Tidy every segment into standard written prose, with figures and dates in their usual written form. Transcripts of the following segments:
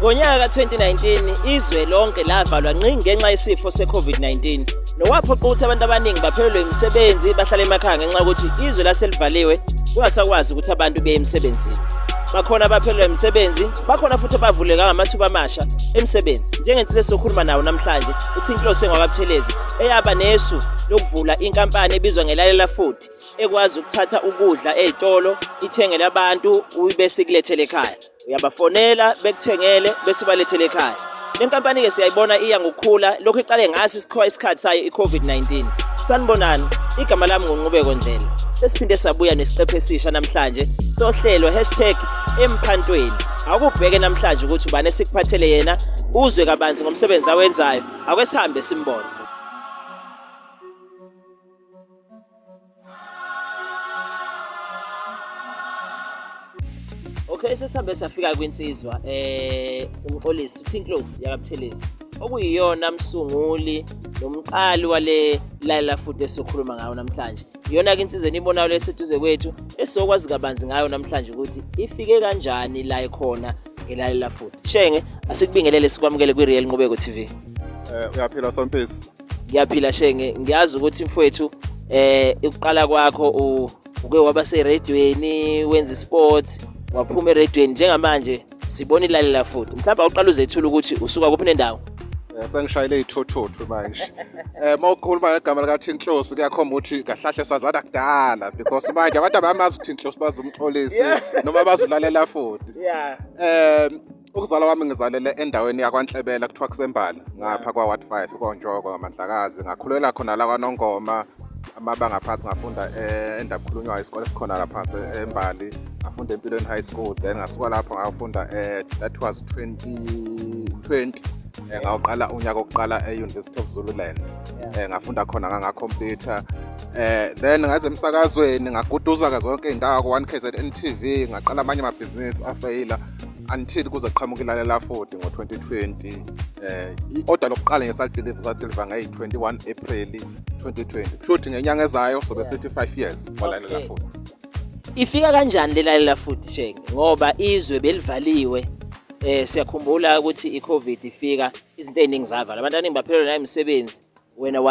Ngonyaka ka-2019 izwe lonke lavalwa ngqi ngenxa yesifo se-COVID-19 nokwaphoqa ukuthi abantu abaningi baphelelwe imisebenzi bahlale emakhaya ngenxa yokuthi izwe laselivaliwe kungasakwazi ukuthi abantu beye emsebenzini. Bakhona abaphelelwe imisebenzi, bakhona futhi abavuleka ngamathuba amasha emisebenzi. Njengensizwe sokhuluma nawo namhlanje uThintlosi engwakaButhelezi eyaba nesu lokuvula inkampani ebizwa ngeLalela Food ekwazi ukuthatha ukudla ezitolo ithengele abantu bese kulethele ekhaya. Uyabafonela bekuthengele bese ubalethele ekhaya. Le nkampani ke siyayibona iya ngokukhula lokho iqale ngasi isikhathi sayo i-COVID-19. Sanibonani, igama lami nguNqubeko Ndlela. Sesiphinde sabuya nesiqephu esisha namhlanje sohlelo #emphantweni. Akubheke namhlanje ukuthi ubani esikuphathele yena uzwe kabanzi ngomsebenzi awenzayo. Akwesihambe simbone. Okay, sesihambe safika kwinsizwa umxolisi uThintlosi yakaButhelezi okuyiyona msunguli nomqali wale Lalela Food esikhuluma ngayo namhlanje. Iyona ke insizwe enibonayo leseduze kwethu esokwazi kabanzi ngayo namhlanje ukuthi ifike kanjani la ekhona ngeLalela Food. Shenge asikubingelele sikwamukele kwiReal Nqubeko TV. Uyaphila Sompisi? Ngiyaphila Shenge, ngiyazi ukuthi mfowethu ukuqala kwakho uke waba seradweni wenza sports waphuma eradweni njengamanje sibona iLalela Food. Mhlawumbe awuqala uzethula ukuthi usuka kuphi nendawo? Sengishayile ithothothi manje. Mawukhuluma ngegama lika Thintlosi kuyakhomba ukuthi kahlahle sazana kudala because manje abantu abamazi uThintlosi bazi umxolisi noma bazi uLalela Food. Yeah. Ukuzalwa kwami ngizalele endaweni yakwaNhlebela kuthiwa kuseMbala ngapha kwaWard 5 koNjoko ngaMandlakazi. Ngakhulela khona la kwaNongoma amabanga aphansi ngafunda endabukhulunywa isikole esikhona lapha eMbali. Ngafunda Empilweni High School then ngasuka lapho ngafunda that was 2020 ngaqala unyaka oqala eUniversity of Zululand. Ngafunda khona ngangacomputer then ngaze emsakazweni ngaguduza ke zonke indawo ku 1KZN TV ngaqala amanye amabhizinisi afeyila until kuze qhamuka iLalela Food ngo-2020. I-order lokuqala ngesadeliver ngayi-21 April 2020 futhi ngenyanga ezayo sobe sithi 5 years kwaLalela Food. Ifika kanjani leLalela Food Shenge ngoba izwe belivaliwe? Siyakhumbula ukuthi iCovid ifika izinto eziningi zavala, abantu abaningi baphelelwa nayimisebenzi. Wena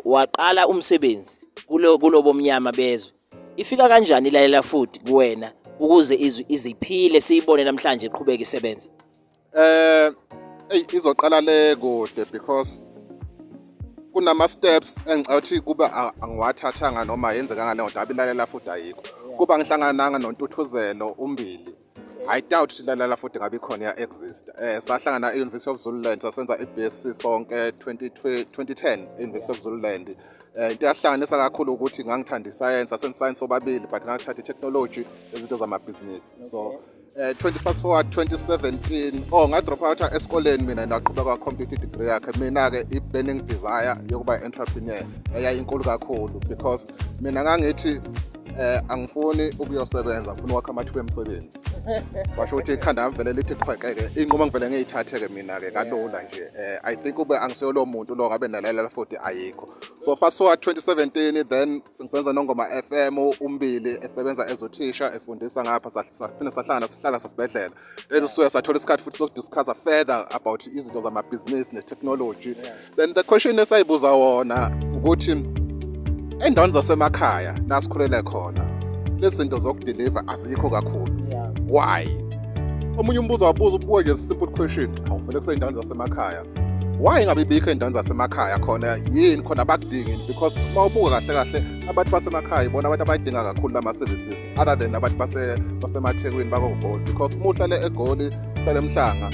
waqala umsebenzi kulobo mnyama bezwe. Ifika kanjani iLalela Food kuwena ukuze izwe iziphile siyibone namhlanje iqhubeka isebenza? Izoqala le kude because kunama steps engicathi kuba angiwathathanga noma yenzeka ngale nto abilalela futhi ayikho. Kuba ngihlangananga noNtuthuzelo umbili. I doubt ukuthi iLalela Food ngabe khona ya exist. Sahlangana eUniversity of Zululand sasenza iBSc sonke 2010 eUniversity of Zululand. Into yahlanganisa kakhulu ukuthi ngangithanda iscience asenze sobabili but ngangithanda itechnology ezinto zamabhizinisi. So 21st forward 2017 ngadrop out esikoleni mina ndaqhubeka computer degree yakhe. Mina ke i-burning desire yokuba entrepreneur eyayinkulu kakhulu because mina ngangithi angifuni ukuyosebenza ngifuna ukwakha amathuba emisebenzi. Washo ukuthi ikhanda ngivele lithi qhwekeke inqoma ngivele ngiyithathe ke mina ke kalula nje. I think ube angiselo lo muntu lo ngabe naLalela Food ayikho. So fast forward 2017 then sengisenza Nongoma FM umbili esebenza ezothisha efundisa ngapha saphinde sahlala sasibedlela. Then suya sathola isikhathi futhi sokudiscuss further about izinto zamabhizinisi netechnology. Then the question esayibuza wona ukuthi endaweni zasemakhaya la sikhulela khona lezi zinto zokudeliver azikho kakhulu. Why? Omunye umbuzo wabuza nje simple question. Awuvele kuseyindaweni zasemakhaya. Why ngabe bikho endaweni zasemakhaya khona yini khona abakudingini because mawubuka kahle abantu basemakhaya ibona abantu abayidinga kakhulu lama services other than abantu basemaThekwini bakoGoli because muhlale eGoli uhlale eMhlanga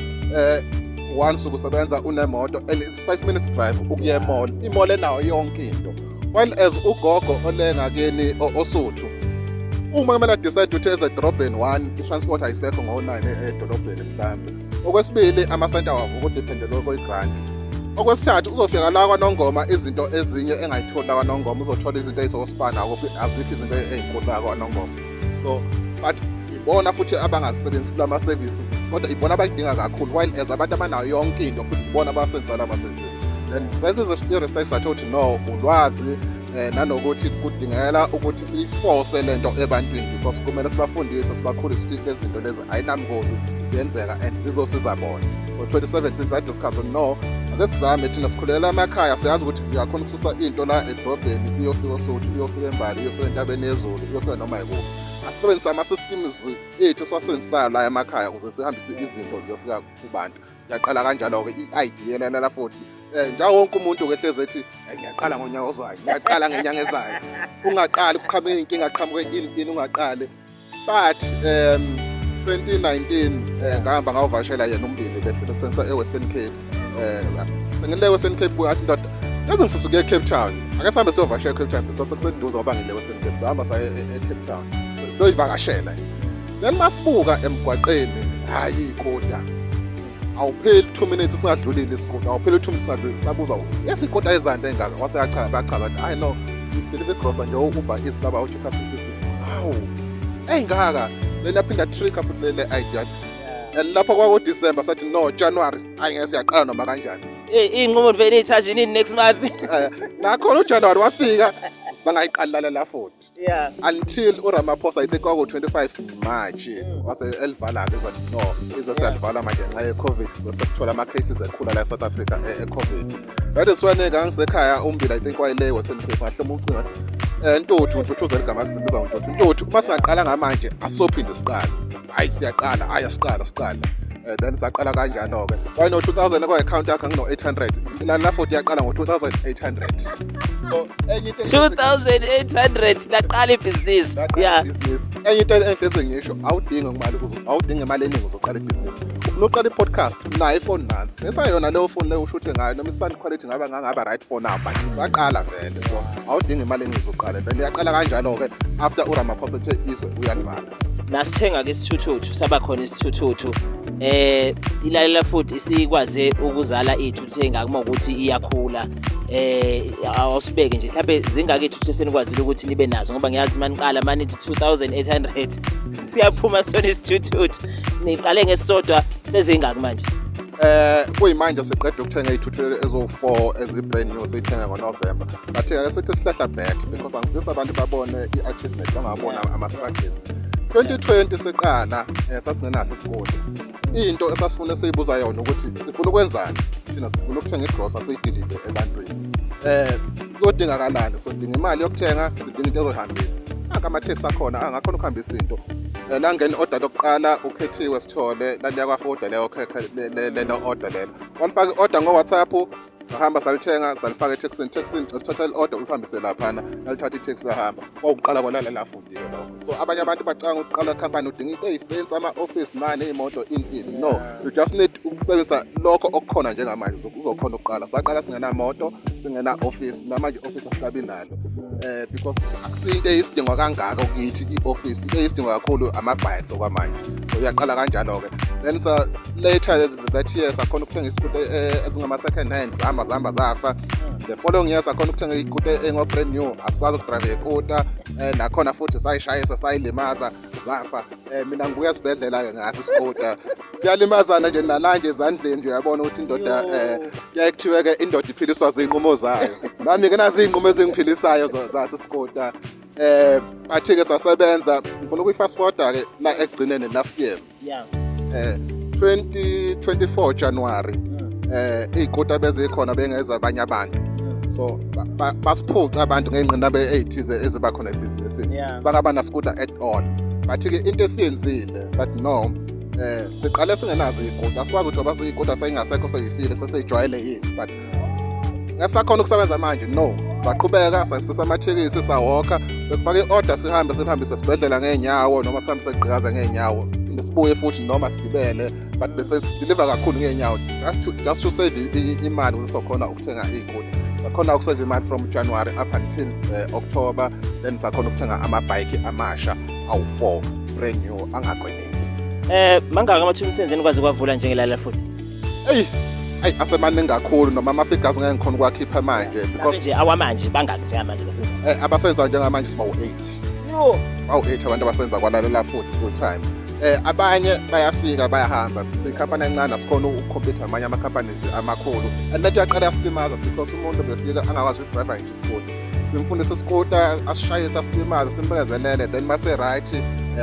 once ukusebenza unemoto and it's 5 minutes drive ukuya emall. Imall enayo yonke into. While as ugogo olenga kini osuthu uma kumele decide ukuthi ezedrobheni 1 itransport ayisekho ngo9 edolobheni mhlambe. Okwesibili ama-center wavo ukudependela kwe-grant. Okwesithathu uzofika la kwaNongoma izinto ezinye engayitholi la kwaNongoma uzothola izinto ezisosipana azikho izinto ezinkulu la kwaNongoma. So but ibona futhi abangasebenzisi lama services kodwa ibona abayidinga kakhulu while as abantu abanayo yonke into futhi ibona abasebenzisa lama services. Then senze i-research athothi no ulwazi nanokuthi kudingela ukuthi siyiforce lento ebantwini because kumele sibafundise sibakhulise ukuthi lezi zinto lezi ayinamgozi ziyenzeka and zizosiza bona. So 2017 sadiscuss no ake sizame thina sikhulela emakhaya siyazi ukuthi uyakhona ukususa into la edrobheni iyofika oSuthu iyofika eMbali iyofika entabeni yeZulu iyofika noma yikuphi. Asebenzisa ama-systems ethu siwasebenzisayo la emakhaya ukuze sihambise izinto ziyofika kubantu. Ngiyaqala kanjalo-ke i-idea lana futhi njawo wonke umuntu-ke hlezi ethi ngiyaqala ngonyaka ozayo ngiyaqala ngenyanga ezayo ungaqali kuqhamuke inkinga aqhamuke ini ungaqali but 2019 ngahamba ngawuvashela yena umbili behle besensa e-Western Cape sengile Western Cape kwathi ndoda yazi ngifisa ukuya eCape Town ake sihambe siyovashela eCape Town because sekuseduze ngoba ngile Western Cape sihamba saya eCape Town soyivakashela then masibuka emgwaqeni hayi ikoda awupheli 2 minutes singadlulile isikole awupheli 2 minutes sabuza yesikota ezanto engaka wase yachaza I know deliver grocer nje uba isilaba uchica sisisi hawu engaka then yaphinda trick up le idea lapho kwa December sathi no January ayengeke siyaqala noma kanjani inqumo vele ithatha nini next month nakhona uJanuary wafika sangayiqala la 40 yeah until uRamaphosa I think kwaku 25 March wase elivala ke bathi no izosalivala manje nxa yeCovid sekuthola ama cases ekhula la South Africa eCovid that is why ngisekhaya umbila I think wayile Western Cape ngahloma ucinga Ntuthu Ntuthuze igama lizibiza uNtuthu Ntuthu uma singaqala ngamanje asophinde siqala hayi siyaqala ayasiqala siqala then saqala kanjalo ke why no 2000 kwa account yakhe ngino 800 la 40 yaqala ngo 2800 so enye into 2800 laqala ibhizinisi yeah enye into enhle ngisho awudinga imali eningi uzoqala ibhizinisi ufuna uqala ipodcast na iPhone nansi nesa yona leyo phone leyo ushuthe ngayo noma sound quality ngaba right for now manje saqala vele so awudinga imali eningi uzoqala then yaqala kanjalo ke after uRamaphosa ethe izwe uyalivala nasithenga ke isithuthuthu saba khona isithuthuthu ilalela futhi sikwaze ukuzala ithu engakuma ukuthi iyakhula awusibeke nje mhlawumbe zingake ithu senikwazi ukuthi nibe nazo ngoba ngiyazi maniqala mani 2800 siyaphuma kusona isithuthuthu niqale ngesodwa sezingaki manje kuyimanje siqeda ukuthenga izithuthu ezo4 ezibrand new sithenga ngoNovember bathi ake sithi sihlahla back because angifisa abantu babone iachievement bangabona ama-struggles 2020 seqala sasingenaso isikole into esasifuna siyibuza yona ukuthi sifuna ukwenzani thina sifuna ukuthenga igrocer siyidilive ebantwini sizodingakalani sodinga imali yokuthenga sidinga into ezohambisa ama-taxi akhona angakhona ukuhambisa into la ngeni order lokuqala ukhethiwe sithole laliya kwa-order leyo lelo order lelo walifaka i-order ngo-WhatsApp sahamba salithenga salifaka etaxini uthatha i-order ulihambise laphana lalithatha itaxi lahamba kwawukuqala kwalala la futhi lokho so abanye abantu bacanga ukuqala ikhampani udinga into eyifensi ama-office mane iy'moto in no you just need ukusebenzisa lokho okukhona njengamanje uzokhona ukuqala saqala singenamoto singena-office namanje i-office asikabi nalo because akusinto eyisidingo kangaka ukuyithi i-office into eyisidingo kakhulu ama-bikes okwamanje so uyaqala kanjalo-ke then later that year sakhona ukuthenga isikuta ezingama-second hand zahamba zafa the following year sakhona ukuthenga ikuta engo-brand new asikwazi ukudrive ikuta nakhona futhi sayishayisa sayilimaza zafa mina ngibuya esibhedlela-ke ngathi isikuta siyalimazana nje nalanje ezandleni nje uyabona ukuthi indoda kuyekuthiwe-ke indoda iphiliswa ziy'nqumo zayo nami-ke nazi iy'nqumo ezingiphilisayo zaso isikuta bathi-ke sasebenza ngifuna ukuyi-fast forward-a-ke la ekugcineni last year 2024 January iy'kuta bezikhona bengeza abanye abantu so basiphuca abantu ngey'ngqinamba ey'thize eziba khona ebhizinisini sangaba nasikuta at all bathi-ke into esiyenzile sathi no siqale singenazo iy'kuta asikwazi ukuthi oba iy'kuta sayingasekho seyifile sesiyijwayele yes but ngasakhona ukusebenza manje no saqhubeka sasisa amathekisi sawokha bekufaka i-order silihambise esibhedlela ngeenyawo noma sihambe segqikaza ngeenyawo sibuye futhi noma sigibele but bese sideliver kakhulu ngeenyawo just to save imali ukuthi sokhona ukuthenga iy'kuta sakhona ukusave imali from January up until October then sakhona ukuthenga amabhayiki amasha awu4 brand new angagweneti mangaka amathuba umsebenzi nikwazi kwavula njengelala futhi hayi asemaningi kakhulu noma ama-figures ngeke ngikhona ukuwakhipha manje because nje awamanje bangaki njengamanje basenza abasenza njengamanje sibawu-8 bawu-8 abantu abasenza kwalalela futhi full time abanye bayafika bayahamba siyikhampani encane asikhona ukukhompyutha namanye ama-companies amakhulu and nathi yaqala yasilimaza because umuntu befika angakwazi ukudriver nje isikole simfundisa iskuta asishayise asilimaze simbekezelele then mase right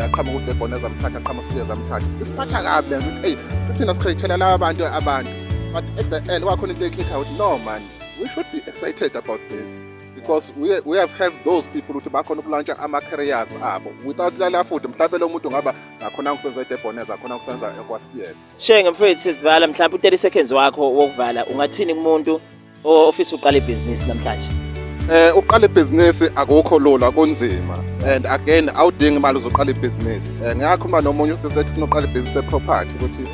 aqhamuka uDeboneza amthatha aqhamuka uSteers amthatha isiphatha kabi lento hey thina sikreathela laba abantu but at the end wakhona into eclick out no man we should be excited about this because we have those people ukuthi bakhona ukulauncha ama-careers abo without lala futhi mhlawumbe lo muntu ngaba ngakhona ukusenza iDeboneza akhona ukusenza ekwaSteers. Shenge mfowethu sesivala mhlawumbe u-30 seconds wakho wokuvala ungathini kumuntu ofisa uqala ibhizinisi namhlanje? Uqala ibhizinisi akukho lula kunzima and again awudingi imali uzoqala ibhizinisi. Ngiyakhuluma nomunye usesethi ufuna uqala ibhizinisi eproperty ukuthi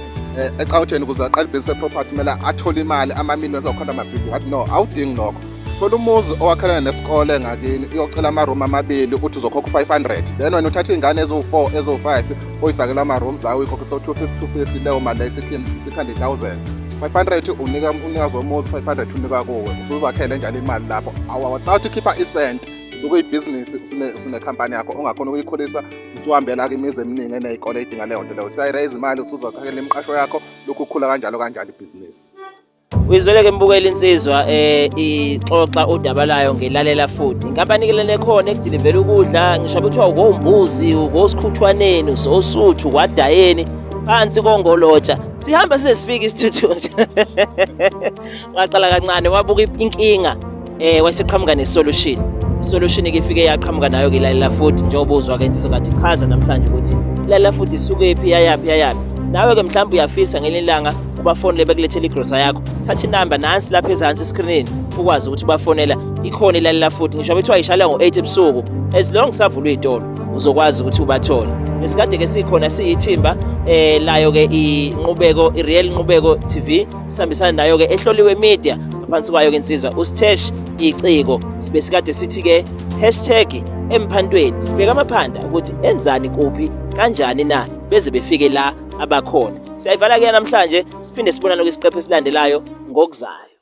eCauthen ukuze aqala ibhizinisi eproperty kumele athole imali ama-millions akhona amabhilidi ngathi no awudingi lokho. Thola umuzi owakhelana nesikole ngakini uyocela ama-room amabili ukuthi uzokhokha 500 then wena uthatha iy'ngane eziwu-4 eziwu-5 oyifakela ama-rooms lawo uyikhokhisa 250 leyo mali leyo 600,000 500 unika umnikazi womuzi 500 unika kuwe usuzakhele njalo imali lapho without ukhipha isenti sokuyibhizinisi sinekhampani yakho ongakhona ukuyikhulisa usuhambela imizi eminingi eney'kole ey'dinga leyo nto leyo usayirayise imali usuzokhakela imiqasho yakho lokhu ukhula kanjalo ibhizinisi. Uyizwele-ke mbukela insizwa ixoxa udaba layo ngelalela futhi ngabanikelele khona ekudilivela ukudla ngisho kuthiwa ukombuzi ukosikhuthwaneni usosuthu kwadayeni phansi kongolotsha sihamba sesifika isithuthu ngaqala kancane wabuka inkinga waseqhamuka nesolution isolution-ke ifike yaqhamuka nayo-ke ilalela futhi njengoba uzwa-ke insizwa kade ichaza namhlanje ukuthi ilalela futhi isukephi yayaphi nawe-ke mhlawumbe uyafisa ngelinye ilanga ubafonele bekulethela igrosa yakho thatha inamba nansi lapha ezansi esikrinini ukwazi ukuthi ubafonela ikhona ilalela futhi ngisho bethiwa ishala ngo-8 ebusuku as long savulwa iy'tolo uzokwazi ukuthi ubathole nesikade-ke sikhona siyithimba layo-ke i-Real Nqubeko TV sihambisana nayo-ke ehloliwe media ngaphansi kwayo-ke insizwa uStesh iciko besikade sithi-ke #emphantweni sibheka amaphanda ukuthi enzani kuphi kanjani na beze befike la abakhona. Siyayivala-ke namhlanje siphinde sibonane kwisiqephu esilandelayo ngokuzayo.